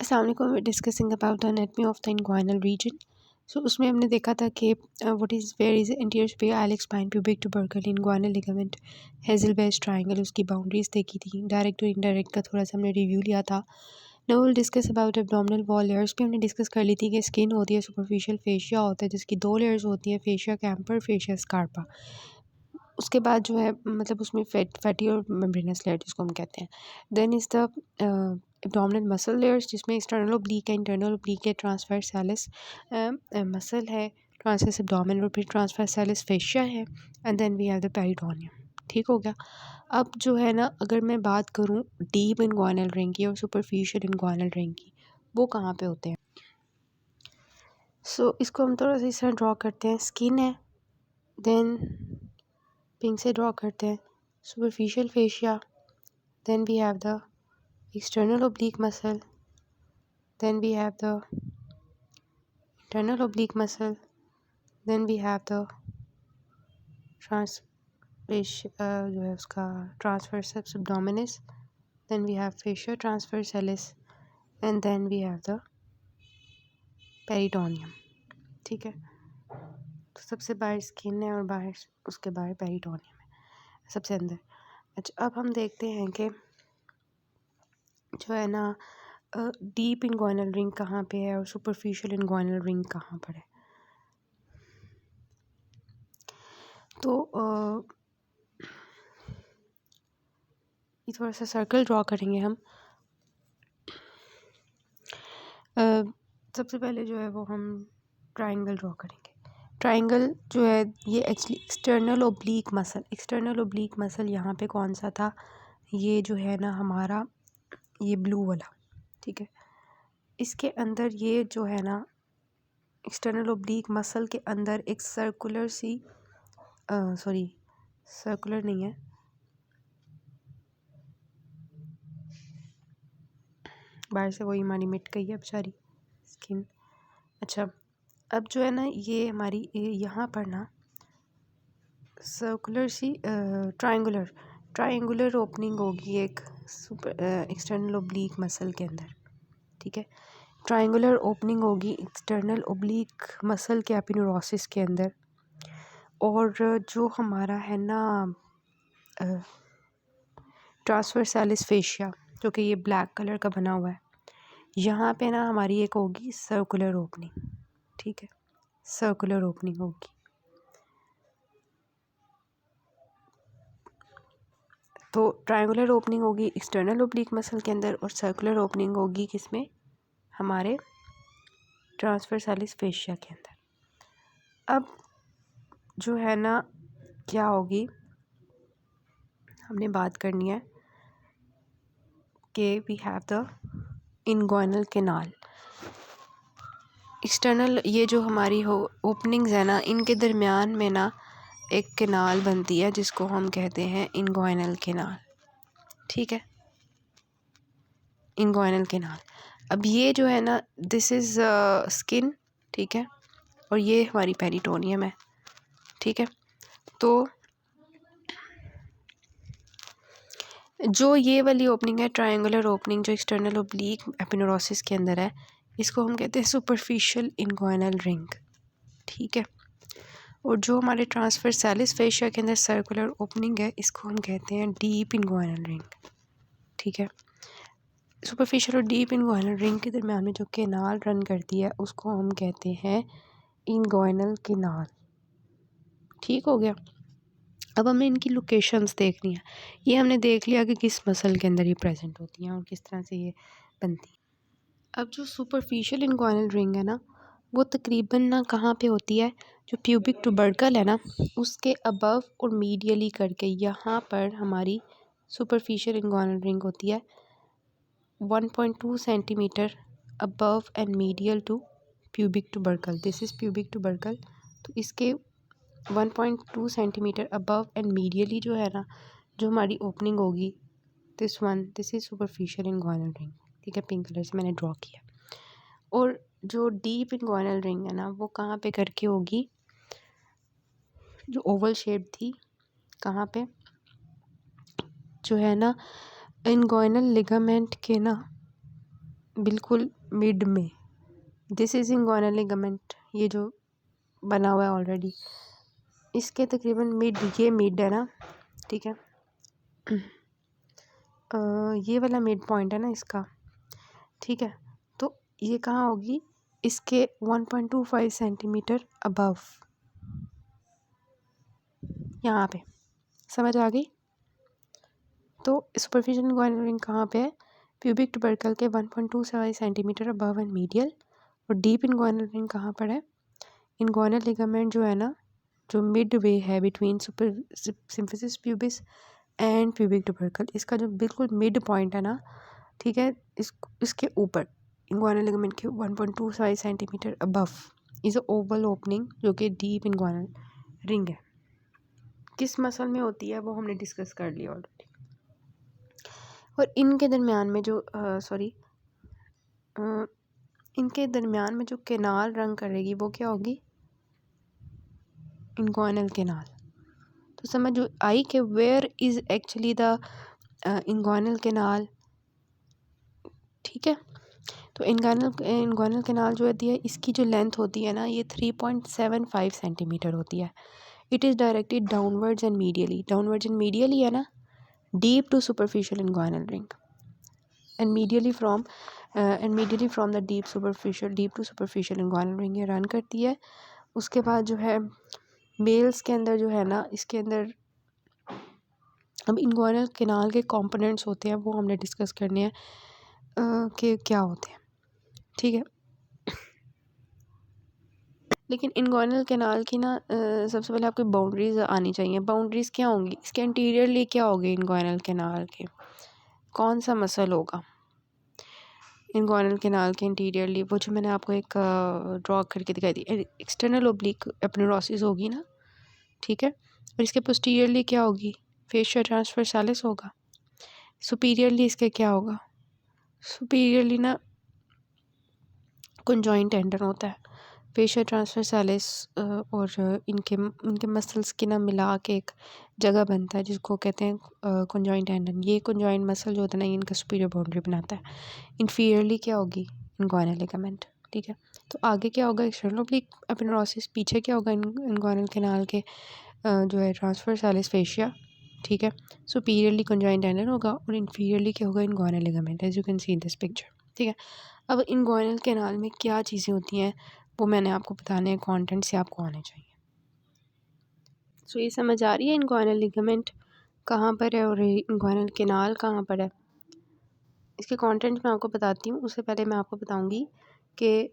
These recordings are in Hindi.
अस्सलाम वालेकुम। Discussing about the anatomy of the inguinal region. So उसमें हमने देखा था कि what is where is anterior superior iliac spine pubic tubercle inguinal ligament Hesselbach triangle, उसकी बाउंड्रीज देखी थी। डायरेक्ट और इनडायरेक्ट का थोड़ा सा हमने रिव्यू लिया था। Now will discuss about abdominal wall layers भी हमने डिस्कस कर ली थी कि स्किन होती है, सुपरफिशियल फेशिया होता है जिसकी 2 लेयर्स होती हैं, फेशिया कैम्पर, फेशिया स्कार्पा। उसके बाद जो है मतलब उसमें फैटी और मेम्ब्रेनस लेयर जिसको हम कहते हैं। Then is the abdominal muscle layers जिसमें एक्सटर्नल ओब्लीक है, इंटरनल ओब्लीक है, ट्रांसवर्स सैलिस मसल है, ट्रांसवर्स एब्डोमिनल और फिर ट्रांसवर्स सैलिस फेशिया है, and then we have the peritoneum. ठीक हो गया। अब जो है ना, अगर मैं बात करूँ डीप इंग्वाइनल रिंग की और सुपरफिशियल इंग्वाइनल रिंग की, वो कहाँ पे होते हैं? सो इसको हम थोड़ा सा इस तरह ड्रॉ करते हैं। स्किन है, देन पिंक से ड्रॉ करते हैं superficial fascia, then we have the external oblique muscle, then we have the internal oblique muscle, then we have the जो है उसका transverse abdominis, then we have fascia transversalis, and then we have the peritoneum। ठीक है, तो सबसे बाहर स्किन है और बाहर उसके बाहर पेरिटोनियम है सबसे अंदर। अच्छा, अब हम देखते हैं कि जो है ना डीप इंग्वाइनल रिंग कहाँ पे है और सुपरफिशियल इंग्वाइनल रिंग कहाँ पर है। तो ये थोड़ा सा सर्कल ड्रॉ करेंगे हम। सबसे पहले जो है वो हम ट्रायंगल ड्रॉ करेंगे। ट्रायंगल जो है ये एक्चुअली एक्सटर्नल ओब्लीक मसल यहाँ पे कौन सा था, ये जो है ना हमारा ये ब्लू वाला। ठीक है, इसके अंदर ये जो है ना एक्सटर्नल ओब्लीक मसल के अंदर एक सर्कुलर सी सर्कुलर नहीं है, बाहर से वही हमारी मिट गई है बेचारी स्किन। अच्छा, अब जो है ना ये हमारी यहाँ पर ना सर्कुलर सी ट्रायंगुलर ओपनिंग होगी एक एक्सटर्नल ओब्लीक मसल के अंदर। ठीक है, ट्रायंगुलर ओपनिंग होगी एक्सटर्नल ओब्लीक मसल के एपिन्यूरोसिस के अंदर। और जो हमारा है ना ट्रांसवर्सालिस फेशिया, जो कि ये ब्लैक कलर का बना हुआ है, यहाँ पे ना हमारी एक होगी सर्कुलर ओपनिंग। ठीक है, सर्कुलर ओपनिंग होगी। तो ट्रायंगुलर ओपनिंग होगी एक्सटर्नल ओब्लीक मसल के अंदर और सर्कुलर ओपनिंग होगी किसमें, हमारे ट्रांसवर्सालिस फेशिया के अंदर। अब जो है ना क्या होगी, हमने बात करनी है कि we have the inguinal canal. External ये जो हमारी हो ओपनिंग्स है ना, इनके दरमियान में ना एक कैनाल बनती है जिसको हम कहते हैं इंग्वाइनल कैनाल। ठीक है, इंग्वाइनल कैनाल। अब ये जो है ना दिस इज़ स्किन। ठीक है, और ये हमारी पेरिटोनियम है। ठीक है, तो जो ये वाली ओपनिंग है ट्रायंगुलर ओपनिंग जो एक्सटर्नल ओब्लीक एपिन्यूरोसिस के अंदर है, इसको हम कहते हैं सुपरफिशियल इंग्वाइनल रिंग। ठीक है, और जो हमारे ट्रांसवर्सालिस फेशिया के अंदर सर्कुलर ओपनिंग है, इसको हम कहते हैं डीप इंग्वाइनल रिंग। ठीक है, सुपरफिशियल और डीप इंग्वाइनल रिंग के दरमियान में जो कैनाल रन करती है उसको हम कहते हैं इंग्वाइनल कैनाल। ठीक हो गया। अब हमें इनकी लोकेशंस देखनी है। ये हमने देख लिया कि किस मसल के अंदर ये प्रेजेंट होती हैं और किस तरह से ये बनती हैं। अब जो सुपरफिशियल इंग्वाइनल रिंग है ना, वो तकरीबन ना कहाँ पे होती है, जो प्यूबिक टुबरकल है ना उसके अबव और मीडियली करके यहाँ पर हमारी सुपरफिशियल इंग्वाइनल रिंग होती है 1.2 centimetre above and medial to pubic tubercle. This is pubic tubercle. तो इसके 1.2 सेंटीमीटर अबव एंड मीडियली जो है ना, जो हमारी ओपनिंग होगी this is superficial inguinal ring. ठीक है, पिंक कलर से मैंने ड्रॉ किया। और जो डीप इंग्वाइनल रिंग है ना, वो कहाँ पे करके होगी, जो ओवल शेप थी, कहाँ पे, जो है ना इंग्वाइनल लिगामेंट के ना बिल्कुल मिड में, दिस इज इंगुइनल लिगामेंट, ये जो बना हुआ है ऑलरेडी, इसके तकरीबन मिड, ये मिड है ना, ठीक है। ये वाला मिड पॉइंट है ना इसका, ठीक है। तो ये कहाँ होगी, इसके 1.25 सेंटीमीटर अबव, यहाँ पे, समझ आ गई। तो सुपरफिशियल इंगुइनल रिंग कहाँ पे है, प्यूबिक ट्यूबरकल के 1.25 सेंटीमीटर अबव एंड मीडियल। और डीप इंगुइनल रिंग कहाँ पर है, इंगुइनल लिगामेंट जो है ना, जो मिड वे है between super symphysis pubis and pubic tubercle, इसका जो बिल्कुल मिड पॉइंट है ना, ठीक है, इसके ऊपर इंगुइनल लिगामेंट के 1.25 centimetre above is a Oval opening, जो कि डीप इंगुइनल रिंग है। किस मसल में होती है वो हमने डिस्कस कर लिया ऑलरेडी। और इनके दरमियान में जो इनके दरमियान में जो केनाल रंग करेगी वो क्या होगी, इंगुइनल केनाल। तो समझ आई कि where is actually the inguinal canal, ठीक है। तो इंगुइनल केनाल जो होती है, इसकी जो लेंथ होती है ना, ये 3.75 सेंटीमीटर होती है। It is directed downwards and medially है ना, deep to superficial inguinal ring and medially from the deep to superficial inguinal ring ये रन करती है। उसके बाद जो है मेल्स के अंदर जो है ना, इसके अंदर अब इंगुइनल केनाल के कंपोनेंट्स होते हैं, वो हमने डिस्कस करने हैं कि क्या होते हैं, ठीक है। लेकिन इंगुइनल केनाल की ना सबसे पहले आपकी बाउंड्रीज आनी चाहिए। बाउंड्रीज क्या होंगी, इसके इंटीरियरली क्या होगी, इंगुइनल केनाल के कौन सा मसल होगा इंगुइनल केनाल के इंटीरियरली, वो जो मैंने आपको एक ड्रॉ करके दिखाई दी, एक्सटर्नल ओब्लिक एपिनेरोसिस होगी ना, ठीक है। और इसके पोस्टीरियरली क्या होगी, फेशिया ट्रांसवर्सालिस होगा। सुपीरियरली इसके क्या होगा, सुपीरियरली ना कंजॉइंट टेंडन होता है। फेशिया ट्रांसवर्सालिस और इनके मसल्स की ना मिला के एक जगह बनता है जिसको कहते हैं कंजॉइंट टेंडन। ये कंजॉइंट मसल जो होता है ना, इनका सुपीरियर बाउंड्री बनाता है। इंफीरियरली क्या होगी, इंगुइनल लिगामेंट, ठीक है। तो आगे क्या होगा, एक्सटर्नल ओब्लिक एपिनेरोसिस। पीछे क्या होगा, इंगुइनल केनाल के जो है ट्रांसवर्सालिस फेशिया, ठीक है। सुपीरियरली कंजॉइंट टेंडन होगा और इंफीरियरली क्या होगा, inguinal ligament, as you can see in this picture, ठीक है। अब इंगुइनल केनाल में क्या चीज़ें होती हैं वो मैंने आपको बताने हैं, कंटेंट से आपको आने चाहिए। सो ये समझ आ रही है इंगुइनल लिगामेंट कहाँ पर है और इंगुइनल केनाल कहाँ पर है। इसके कंटेंट मैं आपको बताती हूँ, उससे पहले मैं आपको बताऊँगी कि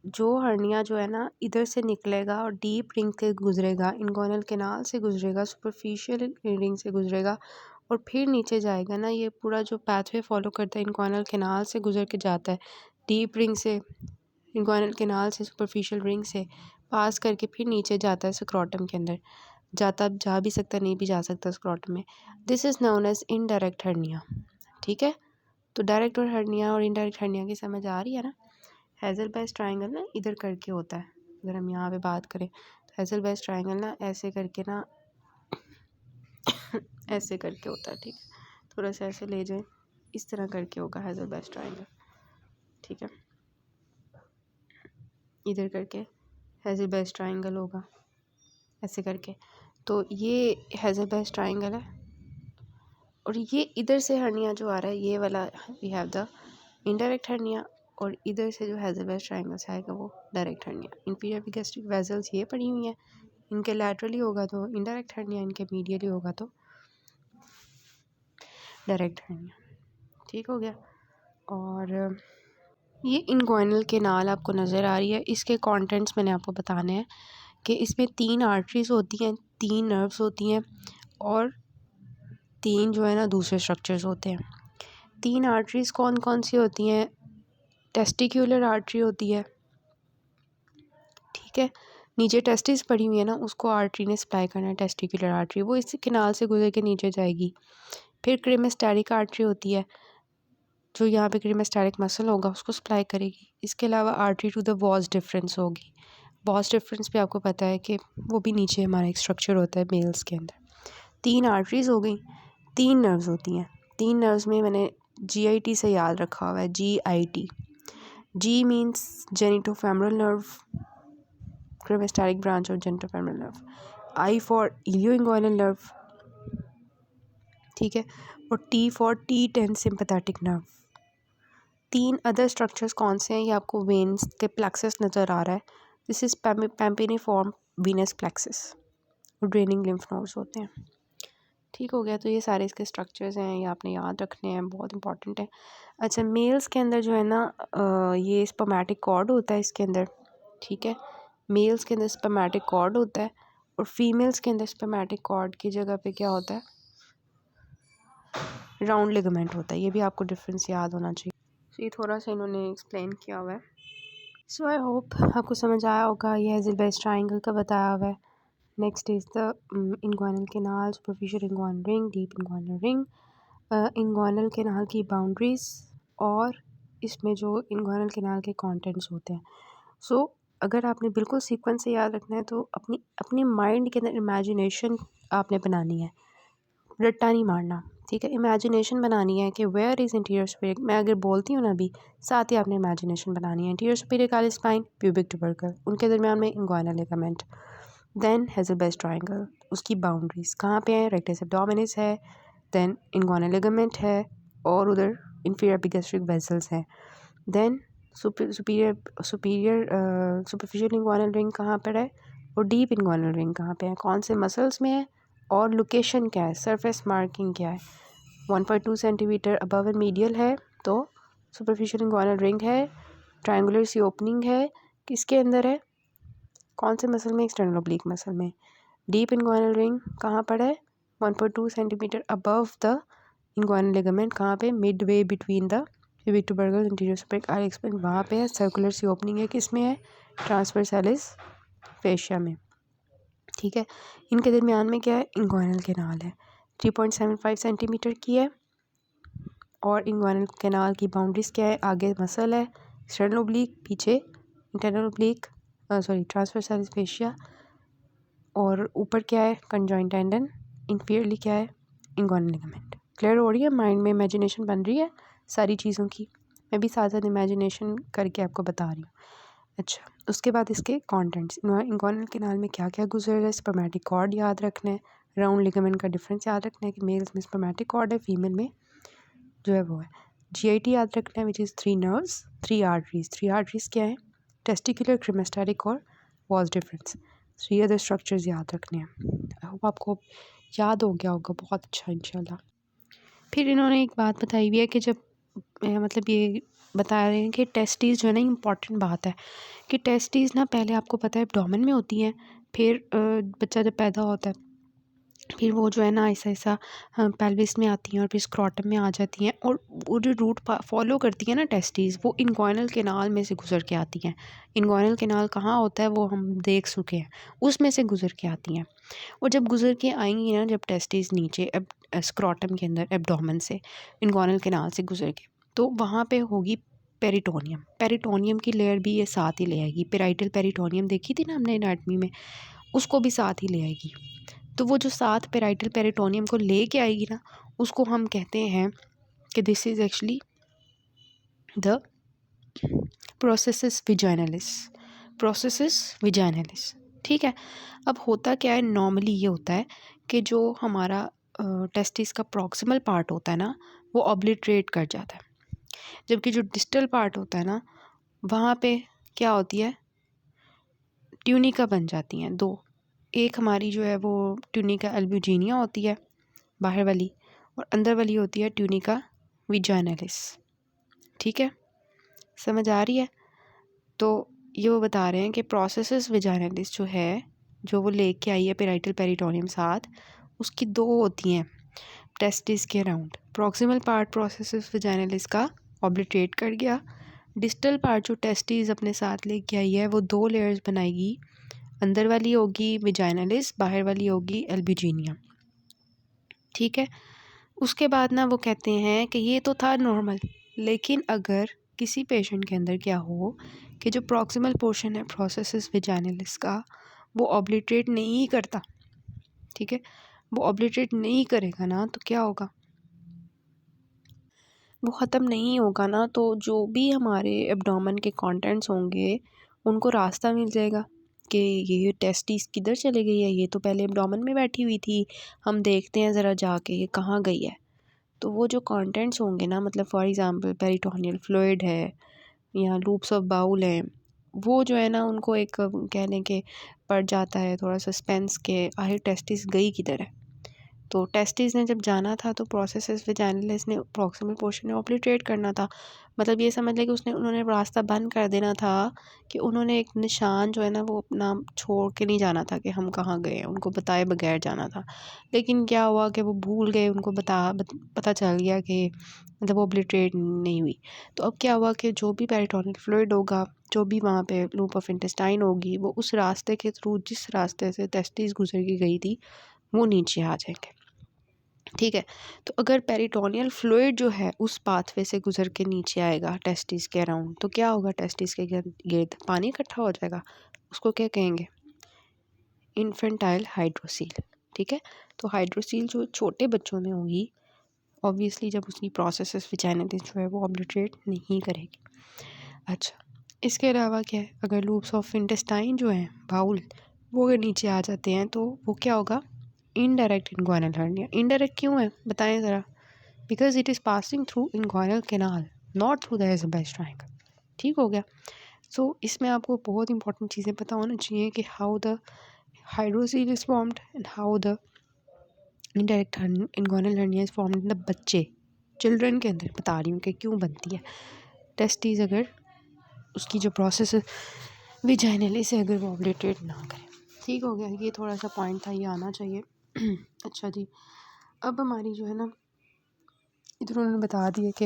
जो हर्निया जो है ना, इधर से निकलेगा और डीप रिंग से गुजरेगा, इंगुइनल केनाल से गुजरेगा, सुपरफिशियल रिंग से गुजरेगा और फिर नीचे जाएगा ना, ये पूरा जो पाथवे फॉलो करता है, इंगुइनल केनाल से गुजर के जाता है, डीप रिंग से, इंगुइनल केनाल से, सुपरफिशियल रिंग से पास करके फिर नीचे जाता है स्क्रोटम के अंदर, जा भी सकता, नहीं भी जा सकता स्क्रोटम में। This is known as indirect hernia, ठीक है। तो डायरेक्ट और हर्निया और इनडायरेक्ट हर्निया की समझ आ रही है ना। हेज़लबेस्ट ट्रायंगल ना इधर करके होता है, अगर हम यहाँ पे बात करें तो हेज़लबेस्ट ट्रायंगल ना ऐसे करके ना ऐसे करके होता है, ठीक है। थोड़ा सा ऐसे ले जाए, इस तरह करके होगा हेज़लबेस्ट ट्रायंगल, ठीक है। इधर करके हेज़लबेस्ट ट्रायंगल होगा ऐसे करके। तो ये हेज़लबेस्ट ट्रायंगल है और ये इधर से हर्निया जो आ रहा है, ये वाला we have the indirect hernia, और इधर से जो हेज़लबेस्ट ट्रायंगल से आएगा वो direct hernia. Inferior epigastric vessels ये पड़ी हुई हैं, इनके लैटरली होगा तो इनडायरेक्ट हर्निया, इनके मीडियली होगा तो डायरेक्ट हर्निया, ठीक हो गया। और ये इंगुइनल केनाल आपको नज़र आ रही है, इसके कंटेंट्स मैंने आपको बताने हैं कि इसमें 3 आर्टरीज़ होती हैं, 3 नर्व्स होती हैं और 3 जो है ना दूसरे स्ट्रक्चर्स होते हैं। 3 आर्टरीज़ कौन कौन सी होती हैं, टेस्टिक्युलर आर्टरी होती है, ठीक है। नीचे टेस्टिस पड़ी हुई है ना, उसको आर्टरी ने सप्लाई करना है, टेस्टिकुलर आर्टरी, वो इस केनाल से गुजर के नीचे जाएगी। फिर क्रीमेस्टेरिक आर्टरी होती है, जो यहाँ पे क्रीमेस्टेरिक मसल होगा उसको सप्लाई करेगी। इसके अलावा artery to the vas deferens होगी। वॉस डिफरेंस भी आपको पता है कि वो भी नीचे हमारा एक स्ट्रक्चर होता है मेल्स के अंदर। 3 आर्टरीज़ हो गई, 3 नर्व्स होती हैं। 3 नर्व्स में मैंने GIT से याद रखा हुआ है, GIT, G means genitofemoral nerve, cremasteric branch of genitofemoral nerve. I for ilioinguinal nerve, ठीक है, और T for T10 sympathetic nerve. 3 other structures कौन से हैं? ये आपको वेन्स के प्लेक्सस नज़र आ रहा है. दिस इज़ पैम्पिनिफॉर्म वीनस प्लेक्सस और ड्रेनिंग लिम्फ नोड्स होते हैं. ठीक हो गया. तो ये सारे इसके स्ट्रक्चर्स हैं, ये आपने याद रखने हैं, बहुत इंपॉर्टेंट है. अच्छा, मेल्स के अंदर जो है ना ये स्पर्मेटिक कॉर्ड होता है इसके अंदर. ठीक है, मेल्स के अंदर स्पर्मेटिक कॉर्ड होता है और फीमेल्स के अंदर स्पर्मेटिक कॉर्ड की जगह पे क्या होता है? राउंड लिगामेंट होता है. ये भी आपको डिफरेंस याद होना चाहिए. तो ये थोड़ा सा इन्होंने एक्सप्लेन किया हुआ है. सो आई होप आपको समझ आया होगा. ये हेज़ेलबेस्ट ट्रायंगल का बताया हुआ है. Next is the inguinal canal, superficial inguinal ring, deep inguinal ring, inguinal canal की बाउंड्रीज और इसमें जो इंग्वाइनल कैनाल के कंटेंट्स होते हैं. सो अगर आपने बिल्कुल सीक्वेंस से याद रखना है तो अपनी अपनी माइंड के अंदर इमेजिनेशन आपने बनानी है, रट्टा नहीं मारना. ठीक है, इमेजिनेशन बनानी है कि वेयर इज़ इंटीरियर सुपीरियर. मैं अगर बोलती हूँ ना अभी, साथ ही आपने इमेजिनेशन बनानी है. इंटीरियर सुपीरियर काली स्पाइन, प्यूबिक ट्यूबरकल, उनके दरमियान में इंग्वाइनल लिगामेंट. देन हेज़ेलबेस्ट ट्रायंगल, उसकी बाउंड्रीज कहाँ पे हैं? रेक्टस एब्डोमिनिस है, देन इंग्वाइनल लिगामेंट है और उधर इंफीरियर एपिगैस्ट्रिक वेसल्स हैं. देन सुपरफिशियल इंग्वाइनल रिंग कहाँ पर है और डीप इंग्वाइनल रिंग कहाँ पे है? कौन से मसल्स में है और लोकेशन क्या है? सरफेस मार्किंग क्या है? 1.2 सेंटीमीटर अबव एंड मीडियल है तो सुपरफिशियल इंग्वाइनल रिंग है. ट्रायंगुलर सी ओपनिंग है, किसके अंदर है? कौन से मसल में? एक्सटर्नल ओब्लिक मसल में. डीप इंग्वाइनल रिंग कहाँ पर है? 1.2 centimetre above the inguinal ligament. कहाँ पे? Mid way between the pubic tubercle interior superior. I explain, वहाँ पे है. सर्कुलर सी ओपनिंग है, किस में है? ट्रांसवर्सालिस फेशिया में. ठीक है, इनके दरमियान में क्या है? इंग्वाइनल कैनाल है. 3.75 सेंटीमीटर की है और इंग्वाइनल कैनाल की बाउंड्रीज क्या है? आगे मसल है, एक्सटर्नल ओब्लिक, पीछे इंटरनल ओब्लिक, ट्रांसवर्सालिस फेशिया, और ऊपर क्या है? Conjoint tendon. इंफीरियरली क्या है? Inguinal ligament. क्लियर हो रही है? माइंड में इमेजिनेशन बन रही है सारी चीज़ों की. मैं भी साथ साथ इमेजिनेशन करके आपको बता रही हूँ. अच्छा, उसके बाद इसके कंटेंट्स. इंग्वाइनल कैनाल में क्या क्या गुजर रहा है? स्पर्मेटिक कॉर्ड याद रखना है. राउंड लिगामेंट का डिफरेंस याद रखना है कि मेल्स में स्पर्मेटिक कॉर्ड है, फीमेल में जो है वो है. जीआईटी याद रखना है, which is 3 nerves, 3 arteries. 3 arteries क्या है? टेस्टिकुलर, क्रीमेस्टेरिक और वॉज डिफरेंस. 3 अदर स्ट्रक्चर्स याद रखने हैं. आई होप आपको याद हो गया होगा. बहुत अच्छा, इंशाल्लाह. फिर इन्होंने एक बात बताई हुई है कि जब मतलब ये बता रहे हैं कि टेस्टीज़ जो है ना, इम्पॉर्टेंट बात है कि टेस्टीज़ ना पहले आपको पता है एब्डोमेन में होती हैं. फिर बच्चा जब पैदा होता है फिर वो जो है ना ऐसा ऐसा पेल्विस में आती हैं और फिर स्क्रॉटम में आ जाती हैं और वो जो रूट फॉलो करती है ना टेस्टीज़, वो इंग्वाइनल कैनाल में से गुजर के आती हैं. इंग्वाइनल कैनाल कहाँ होता है वो हम देख चुके हैं, उसमें से गुजर के आती हैं. और जब गुजर के आएंगी ना, जब टेस्टीज़ नीचे स्क्रॉटम के अंदर एब्डोमेन से इंग्वाइनल कैनाल से गुजर के, तो वहाँ पे होगी पेरिटोनियम. पेरिटोनियम की लेयर भी ये साथ ही ले आएगी. पेराइटल पेरिटोनियम देखी थी ना हमने एनाटमी में, उसको भी साथ ही ले आएगी. तो वो जो साथ पेराइटल पेरिटोनियम को लेके आएगी ना, उसको हम कहते हैं कि this is actually the processus vaginalis. Processus vaginalis. ठीक है. अब होता क्या है, नॉर्मली ये होता है कि जो हमारा टेस्टिस का प्रॉक्सिमल पार्ट होता है ना, वो ऑब्लिटरेट कर जाता है, जबकि जो डिस्टल पार्ट होता है ना, वहाँ पे क्या होती है? ट्यूनिका बन जाती हैं दो. एक हमारी जो है वो ट्यूनिका एल्ब्यूजिनिया होती है बाहर वाली, और अंदर वाली होती है ट्यूनिका विजाइनलिस. ठीक है, समझ आ रही है? तो ये वो बता रहे हैं कि प्रोसेसिस विजाइनलिस जो है, जो वो लेके आई है पेराइटल पेरिटोनियम साथ, उसकी 2 होती हैं टेस्टिस के अराउंड. प्रॉक्सिमल पार्ट प्रोसेसिस विजाइनलिस का ऑब्लिटरेट कर गया. डिस्टल पार्ट जो टेस्टिस अपने साथ लेके आई है, वो 2 लेयर्स बनाएगी. अंदर वाली होगी विजाइनलिस, बाहर वाली होगी एल्ब्यूजिनिया. ठीक है. उसके बाद ना वो कहते हैं कि ये तो था नॉर्मल, लेकिन अगर किसी पेशेंट के अंदर क्या हो कि जो प्रॉक्सिमल पोर्शन है प्रोसेसिस विजाइनलिस का, वो ऑब्लिटरेट नहीं करता. ठीक है, वो ऑब्लिटरेट नहीं करेगा ना, तो क्या होगा? वो ख़त्म नहीं होगा ना, तो जो भी हमारे एब्डोमेन के कंटेंट्स होंगे उनको रास्ता मिल जाएगा कि ये टेस्टिस किधर चले गई है, ये तो पहले एब्डोमेन में बैठी हुई थी, हम देखते हैं ज़रा जाके ये कहाँ गई है। तो वो जो कंटेंट्स होंगे ना, मतलब फॉर एग्ज़ाम्पल पेरिटोनियल फ्लूइड है या लूप्स ऑफ बाउल हैं, वो जो है ना उनको एक कह लें कि पड़ जाता है थोड़ा सस्पेंस के आखिर टेस्टिस गई किधर है। तो टेस्टिस ने जब जाना था तो प्रोसेस वेजाइनलिस ने प्रॉक्सिमल पोर्शन में ऑब्लिटरेट करना था। मतलब ये समझ लें कि उन्होंने रास्ता बंद कर देना था, कि उन्होंने एक निशान जो है ना वो अपना छोड़ के नहीं जाना था कि हम कहाँ गए हैं, उनको बताए बगैर जाना था। लेकिन क्या हुआ कि वो भूल गए, उनको पता चल गया कि मतलब वो ऑब्लिटरेट नहीं हुई। तो अब क्या हुआ कि जो भी पेरिटोनियल फ्लूइड होगा, जो भी वहाँ पे लूप ऑफ इंटेस्टाइन होगी, वो उस रास्ते के थ्रू जिस रास्ते से टेस्टिस गुजर के गई थी वो नीचे आ जाएंगे। ठीक है। तो अगर पेरिटोनियल फ्लूइड जो है उस पाथवे से गुजर के नीचे आएगा टेस्टिस के अराउंड, तो क्या होगा, टेस्टिस के गिर्द पानी इकट्ठा हो जाएगा। उसको क्या कहेंगे, इन्फेंटाइल हाइड्रोसील। ठीक है। तो हाइड्रोसील जो छोटे बच्चों में होगी, ऑब्वियसली जब उसकी प्रोसेस विजाइनलिस जो है वो ऑब्लिटरेट नहीं करेगी। अच्छा, इसके अलावा क्या है, अगर लूप्स ऑफ इंटेस्टाइन जो हैं बाउल, वो अगर नीचे आ जाते हैं तो वो क्या होगा, इनडायरेक्ट इनग्वायनल हर्निया। इनडायरेक्ट क्यों है बताएं ज़रा, because it is passing through inguinal canal, not through the Hesselbach triangle. ठीक हो गया। सो इसमें आपको बहुत इंपॉर्टेंट चीज़ें पता होनी चाहिए कि how the hydrocele is formed and how the indirect inguinal hernia is formed in the बच्चे, चिल्ड्रन के अंदर बता रही हूँ कि क्यों बनती है टेस्टिस, अगर उसकी जो प्रोसेस विजाइनली से अगर वो ऑब्लिटरेट ना करे। ठीक हो गया, ये थोड़ा सा पॉइंट था, ये आना चाहिए। अच्छा जी, अब हमारी जो है ना, इधर उन्होंने बता दिया कि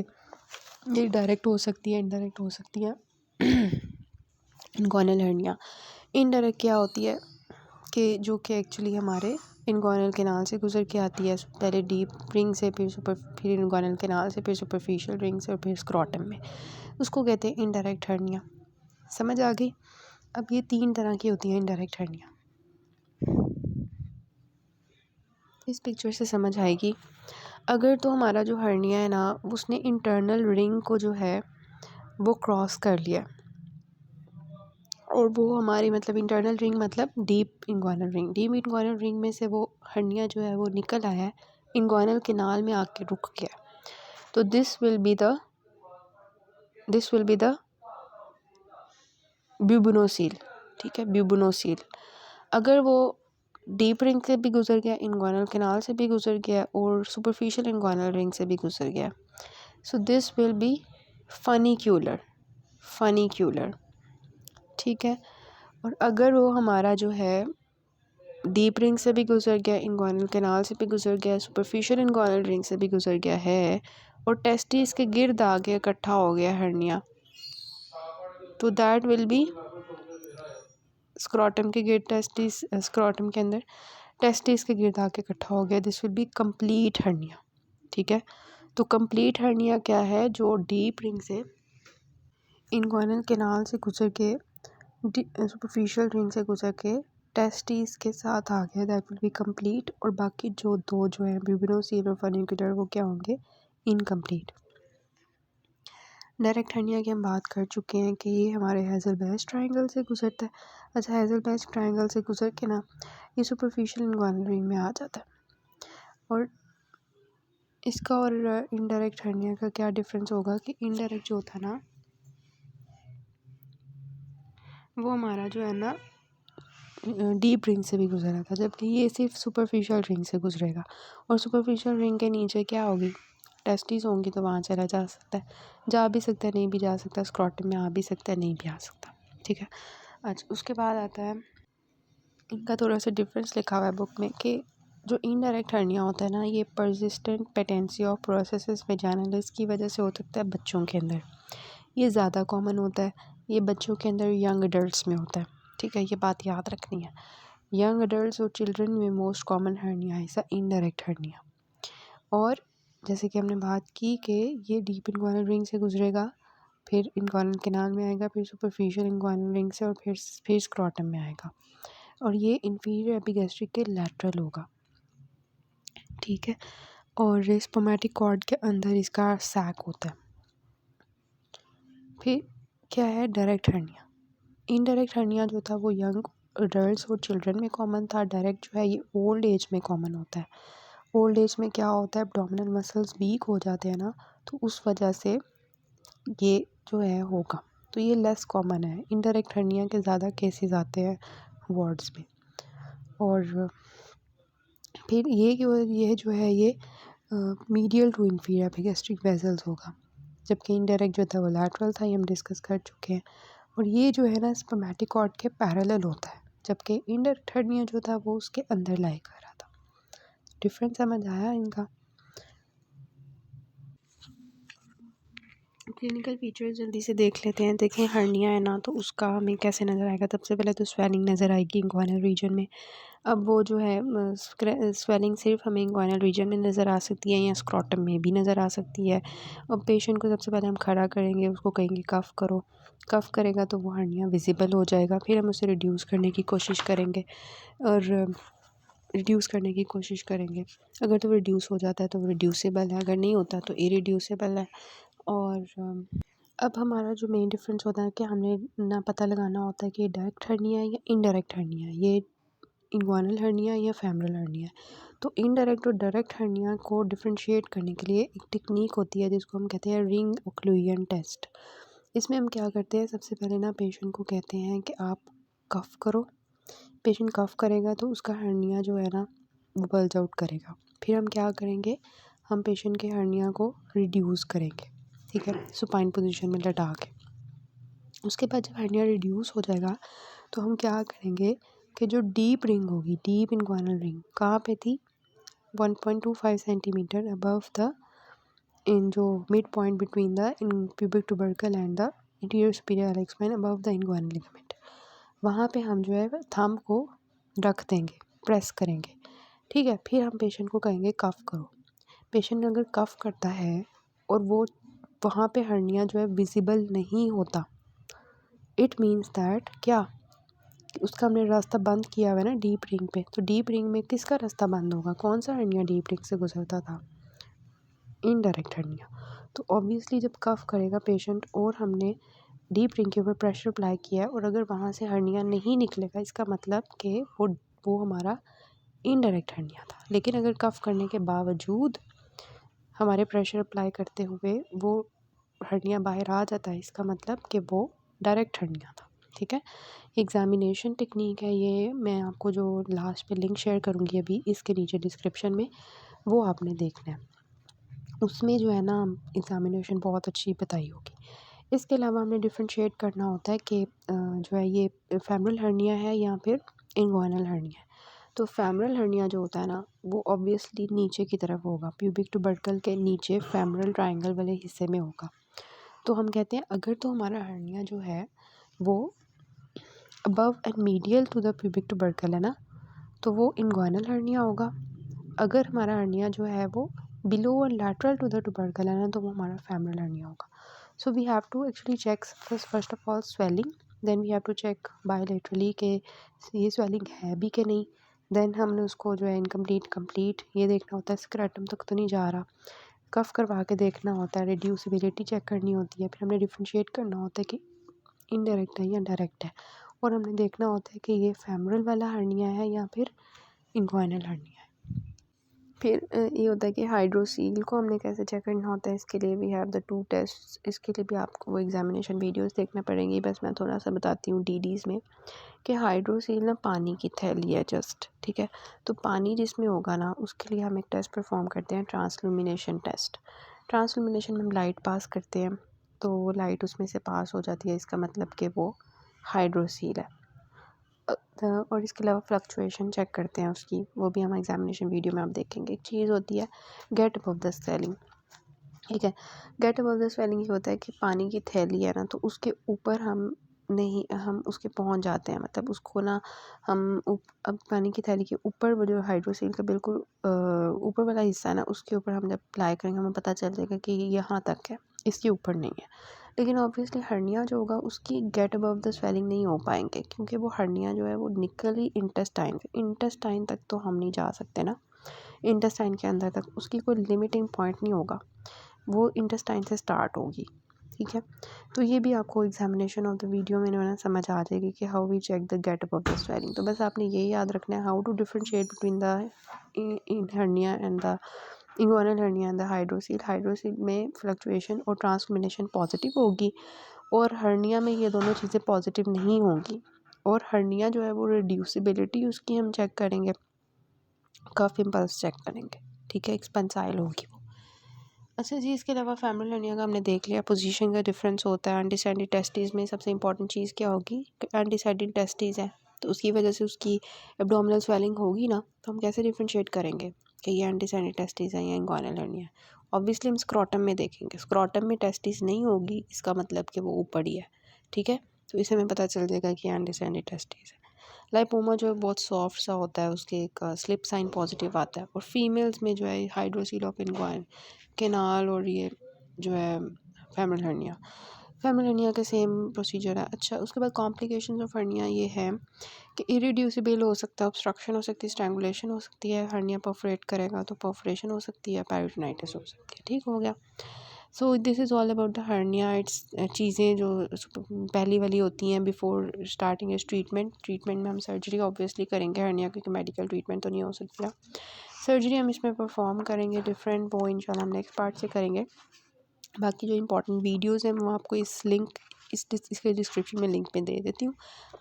ये डायरेक्ट हो सकती है, इनडायरेक्ट हो सकती है इनग्वायनल हर्निया। इनडायरेक्ट क्या होती है कि जो कि एक्चुअली हमारे इनग्वायनल कैनाल से गुजर के आती है, पहले डीप रिंग से, फिर इनग्वायनल कैनाल से, फिर सुपरफिशियल रिंग से और फिर स्क्रॉटम में, उसको कहते हैं इनडायरेक्ट हर्निया। समझ आ गई। अब ये 3 तरह की होती हैं इनडायरेक्ट हर्निया, इस पिक्चर से समझ आएगी। अगर तो हमारा जो हर्निया है ना, उसने इंटरनल रिंग को जो है वो क्रॉस कर लिया, और वो हमारी मतलब इंटरनल रिंग मतलब डीप इंग्वानल रिंग, डीप इंग्वानल रिंग में से वो हर्निया जो है वो निकल आया है, इंग्वानल कैनाल में आके रुक गया, तो दिस विल बी द ब्यूबनोसील। ठीक है, ब्यूबनोसील। अगर वो डीप रिंग से भी गुजर गया, इनग्वानल कैनाल से भी गुजर गया और सुपरफिशियल इनग्वानल रिंग से भी गुजर गया, सो दिस विल बी फनीक्यूलर। ठीक है। और अगर वो हमारा जो है डीप रिंग से भी गुजर गया, इनग्वानल कैनाल से भी गुजर गया, सुपरफिशियल इनग्वानल रिंग से भी गुजर गया है, और टेस्टिस के गिर्द आके इकट्ठा हो गया हर्निया, तो दैट विल बी स्क्रॉटम के गिर्द, टेस्टिस स्क्रॉटम के अंदर टेस्टिस के गिर्द आके इकट्ठा हो गया, this will be complete hernia. ठीक है। तो कंप्लीट हर्निया क्या है, जो डीप रिंग से इनग्वानल कैनाल से गुजर के सुपरफिशियल रिंग से गुजर के टेस्टिस के साथ आ गया, दैट विल बी कंप्लीट, और बाकी जो दो जो हैं ब्यूबिनोसील और फनिकुलर, वो क्या होंगे, इनकम्प्लीट। डायरेक्ट हर्निया की हम बात कर चुके हैं कि ये हमारे हेज़लबैच ट्रायंगल से गुजरता है। अच्छा, हेज़लबैच ट्रायंगल से गुजर के ना ये सुपरफिशियल इनग्वानल रिंग में आ जाता है। और इसका और इनडायरेक्ट हर्निया का क्या डिफरेंस होगा कि इनडायरेक्ट जो था ना, वो हमारा जो है ना डीप रिंग से भी गुजरा था, जबकि ये सिर्फ सुपरफिशियल रिंग से गुजरेगा, और सुपरफिशियल रिंग के नीचे क्या होगी, टेस्टिस होंगी, तो वहाँ चला जा सकता है, जा भी सकता है, नहीं भी जा सकता, स्क्रॉटम में आ भी सकता है, नहीं भी आ सकता। ठीक है। अच्छा, उसके बाद आता है, इनका थोड़ा सा डिफरेंस लिखा हुआ है बुक में कि जो इनडायरेक्ट हर्निया होता है ना, ये persistent patency of process vaginalis की वजह से हो सकता है बच्चों के अंदर, ये ज़्यादा कॉमन होता है, ये बच्चों के अंदर यंग अडल्ट्स में होता है। ठीक है, ये बात याद रखनी है, यंग अडल्ट्स और चिल्ड्रन में मोस्ट कॉमन हर्निया है इनडायरेक्ट हर्निया। और जैसे कि हमने बात की कि ये डीप इनग्वानल रिंग से गुजरेगा, फिर इनग्वानल कैनाल में आएगा, फिर सुपरफिशियल इनग्वानल रिंग से, और फिर स्क्रॉटम में आएगा, और ये इंफीरियर एपिगैस्ट्रिक के लैटरल होगा। ठीक है। और स्पर्मेटिक कॉर्ड के अंदर इसका सैक होता है। फिर क्या है, डायरेक्ट हर्निया। इनडायरेक्ट हर्निया जो था वो यंग एडल्ट्स और चिल्ड्रन में कॉमन था। डायरेक्ट जो है ये ओल्ड एज में कॉमन होता है। ओल्ड एज में क्या होता है, एब्डोमिनल मसल्स वीक हो जाते हैं ना, तो उस वजह से ये जो है होगा, तो ये लेस कॉमन है। इनडायरेक्ट हर्निया के ज़्यादा केसेस आते हैं वार्ड्स में। और फिर ये जो है ये medial to inferior epigastric vessels होगा, जबकि इनडायरेक्ट जो था वो लैटरल था, ये हम डिस्कस कर चुके हैं। और ये जो है ना स्पर्मेटिक कॉर्ड के पैरेलल होता है, जबकि इनडायरेक्ट हर्निया जो था वो उसके अंदर लाई कर रहा था। डिफरेंस समझ आया इनका? क्लिनिकल फीचर्स जल्दी से देख लेते हैं। देखें हर्निया है ना, तो उसका हमें कैसे नज़र आएगा। सबसे पहले तो स्वेलिंग नज़र आएगी इंग्वाइनल रीजन में। अब वो जो है स्वेलिंग सिर्फ हमें इंग्वाइनल रीजन में नज़र आ सकती है या स्क्रोटम में भी नज़र आ सकती है। और पेशेंट को सबसे पहले हम खड़ा करेंगे, उसको कहेंगे कफ़ करो। कफ़ करेगा तो वो हर्निया विजिबल हो जाएगा। फिर हम उसे रिड्यूस करने की कोशिश करेंगे अगर तो रिड्यूस हो जाता है तो वो रिड्यूसेबल है, अगर नहीं होता तो इरिड्यूसेबल है। और अब हमारा जो मेन डिफरेंस होता है कि हमने ना पता लगाना होता है कि डायरेक्ट हर्निया है या इनडायरेक्ट हर्निया है, ये इंग्वाइनल हर्निया या फेमरल हर्निया है। तो इनडायरेक्ट और डायरेक्ट हर्निया को डिफरेंशिएट करने के लिए एक टेक्निक होती है जिसको हम कहते हैं रिंग ओक्लूजन टेस्ट। इसमें हम क्या करते हैं, सबसे पहले ना पेशेंट को कहते हैं कि आप कफ़ करो। पेशेंट कफ़ करेगा तो उसका हर्निया जो है ना वो बल्ज आउट करेगा। फिर हम क्या करेंगे, हम पेशेंट के हर्निया को रिड्यूस करेंगे, ठीक है, सुपाइन पोजीशन में लटा के। उसके बाद जब हर्निया रिड्यूस हो जाएगा तो हम क्या करेंगे कि जो डीप रिंग होगी, डीप इंग्वाइनल रिंग कहाँ पे थी, 1.25 सेंटीमीटर अबव द इन जो mid point between the in pubic tubercle and the anterior superior iliac spine above the inguinal ligament, वहाँ पे हम जो है थंब को रख देंगे, प्रेस करेंगे, ठीक है। फिर हम पेशेंट को कहेंगे कफ़ करो। पेशेंट अगर कफ़ करता है और वो वहाँ पे हर्निया जो है विजिबल नहीं होता, इट मीन्स दैट क्या, उसका हमने रास्ता बंद किया हुआ है ना डीप रिंग पे। तो डीप रिंग में किसका रास्ता बंद होगा, कौन सा हर्निया डीप रिंग से गुजरता था, इनडायरेक्ट हर्निया। तो ऑब्वियसली जब कफ़ करेगा पेशेंट और हमने डीप रिंग के ऊपर प्रेशर अप्लाई किया है और अगर वहाँ से हर्निया नहीं निकलेगा, इसका मतलब कि वो हमारा इनडायरेक्ट हर्निया था। लेकिन अगर कफ़ करने के बावजूद हमारे प्रेशर अप्लाई करते हुए वो हर्निया बाहर आ जाता है, इसका मतलब कि वो डायरेक्ट हर्निया था, ठीक है। एग्जामिनेशन टेक्निक है ये, मैं आपको जो लास्ट पे लिंक शेयर करूँगी अभी इसके नीचे डिस्क्रिप्शन में, वो आपने देखना है। उसमें जो है ना एग्जामिनेशन बहुत अच्छी बताई होगी। इसके अलावा हमें डिफरेंशिएट करना होता है कि जो है ये फेमरल हर्निया है या फिर इंग्वाइनल हर्निया है। तो फेमरल हर्निया जो होता है ना वो ऑब्वियसली नीचे की तरफ होगा, प्यूबिक ट्यूबरकल के नीचे फेमरल ट्रायंगल वाले हिस्से में होगा। तो हम कहते हैं अगर तो हमारा हर्निया जो है वो above and medial to the pubic tubercle है ना, तो वो इंग्वाइनल हर्निया होगा। अगर हमारा हर्निया जो है वो बिलो और लैटरल टू द ट्यूबरकल है ना, तो वो हमारा फेमरल हर्निया होगा। So we have to actually check first of all swelling, then we have to check bilaterally के ये स्वेलिंग है भी कि नहीं। देन हमने उसको जो है इनकम्प्लीट कंप्लीट ये देखना होता है, स्क्रैटम तक तो नहीं जा रहा, कफ करवा के देखना होता है, रिड्यूसिबिलिटी चेक करनी होती है। फिर हमने डिफ्रेंशिएट करना होता है कि इनडायरेक्ट है या डायरेक्ट है, और हमने देखना होता है कि ये फेमरल वाला हर्निया है या फिर इंग्वाइनल हर्निया है। फिर ये होता है कि हाइड्रोसील को हमने कैसे चेक करना होता है, इसके लिए वी हैव द 2 टेस्ट। इसके लिए भी आपको वो एग्जामिनेशन वीडियोस देखना पड़ेंगी, बस मैं थोड़ा सा बताती हूँ डीडीज़ में कि हाइड्रोसील ना पानी की थैली है जस्ट, ठीक है। तो पानी जिसमें होगा ना उसके लिए हम एक टेस्ट परफॉर्म करते हैं, ट्रांसल्यूमिनेशन टेस्ट। ट्रांसल्यूमिनेशन में हम लाइट पास करते हैं, तो लाइट उसमें से पास हो जाती है, इसका मतलब कि वो हाइड्रोसील है। और इसके अलावा फ्लक्चुएशन चेक करते हैं उसकी, वो भी हम एग्जामिनेशन वीडियो में आप देखेंगे। एक चीज़ होती है गेट अबव द स्वेलिंग, ठीक है। गेट अबव द स्वेलिंग ये होता है कि पानी की थैली है ना, तो उसके ऊपर हम नहीं, हम उसके पहुंच जाते हैं, मतलब उसको ना हम अब पानी की थैली के ऊपर वो जो हाइड्रोसील का बिल्कुल ऊपर वाला हिस्सा है ना, उसके ऊपर हम जब अप्लाई करेंगे हमें पता चल जाएगा कि यहाँ तक है, इसके ऊपर नहीं है। लेकिन ऑब्वियसली हर्निया जो होगा उसकी गेट अबव द स्वेलिंग नहीं हो पाएंगे, क्योंकि वो हर्निया जो है वो निकली इंटेस्टाइन तक तो हम नहीं जा सकते ना। इंटेस्टाइन के अंदर तक, उसकी कोई लिमिटिंग पॉइंट नहीं होगा, वो इंटेस्टाइन से स्टार्ट होगी। ठीक है, तो ये भी आपको एग्जामिनेशन ऑफ द वीडियो में ना समझ आ जाएगी कि how we check the get up of the swelling. तो बस आपने ये याद रखना है, how to differentiate between the in hernia and the inguinal hernia and the hydrocele. Hydrocele में फ्लक्चुएशन और ट्रांसफॉर्मेशन पॉजिटिव होगी, और हर्निया में ये दोनों चीज़ें पॉजिटिव नहीं होंगी। और हर्निया जो है वो रिड्यूसिबिलिटी उसकी हम चेक करेंगे, कफ इम्पल्स चेक करेंगे। ठीक है, एक्सपेंसाइल होगी वो। अच्छा जी, इसके अलावा फैमिली हर्निया का हमने देख लिया, पोजीशन का डिफरेंस होता है। अनडिसाइडेड टेस्टिस में सबसे इंपॉर्टेंट चीज़ क्या होगी, अनडिसाइडेड टेस्टिस है तो उसकी वजह से उसकी एब्डोमिनल स्वेलिंग होगी ना, तो हम कैसे डिफरेंशिएट करेंगे कि ये अनडिसाइडेड टेस्टिस है या इंगुइनल हर्निया। ऑब्वियसली हम स्क्रॉटम में देखेंगे, स्क्रॉटम में टेस्टिस नहीं होगी, इसका मतलब कि वो ऊपर ही है। ठीक है, तो इससे हमें पता चल जाएगा कि अनडिसाइडेड टेस्टिस है। लाइपोमा जो है बहुत सॉफ्ट सा होता है, उसके एक स्लिप साइन पॉजिटिव आता है। और फीमेल्स में जो है हाइड्रोसील ऑफ इंगुइन केनाल, और ये जो है फेमरल हर्निया, फेमरल हर्निया के सेम प्रोसीजर है। अच्छा, उसके बाद कॉम्प्लिकेशंस ऑफ हर्निया ये है कि इरिड्यूसिबल हो सकता है, ऑब्स्ट्रक्शन हो सकती है, स्ट्रैंगुलेशन हो सकती है, हर्निया परफोरेट करेगा तो परफोरेशन हो सकती है, पेरिटोनाइटिस हो सकती है। ठीक हो गया। So this is all about the hernia. It's चीज़ें जो पहली वाली होती हैं बिफोर स्टार्टिंग इस ट्रीटमेंट में हम सर्जरी ऑब्वियसली करेंगे हर्निया, क्योंकि मेडिकल ट्रीटमेंट तो नहीं हो सकता। सर्जरी हम इसमें परफॉर्म करेंगे डिफरेंट, वो इंशाल्लाह हम नेक्स्ट पार्ट से करेंगे। बाकी जो इंपॉर्टेंट वीडियोज़ हैं वो आपको इसके डिस्क्रिप्शन में लिंक पे दे देती हूँ,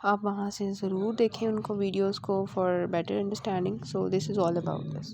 आप वहाँ से ज़रूर देखें उनको वीडियोज़ को for better understanding. So this is all about this.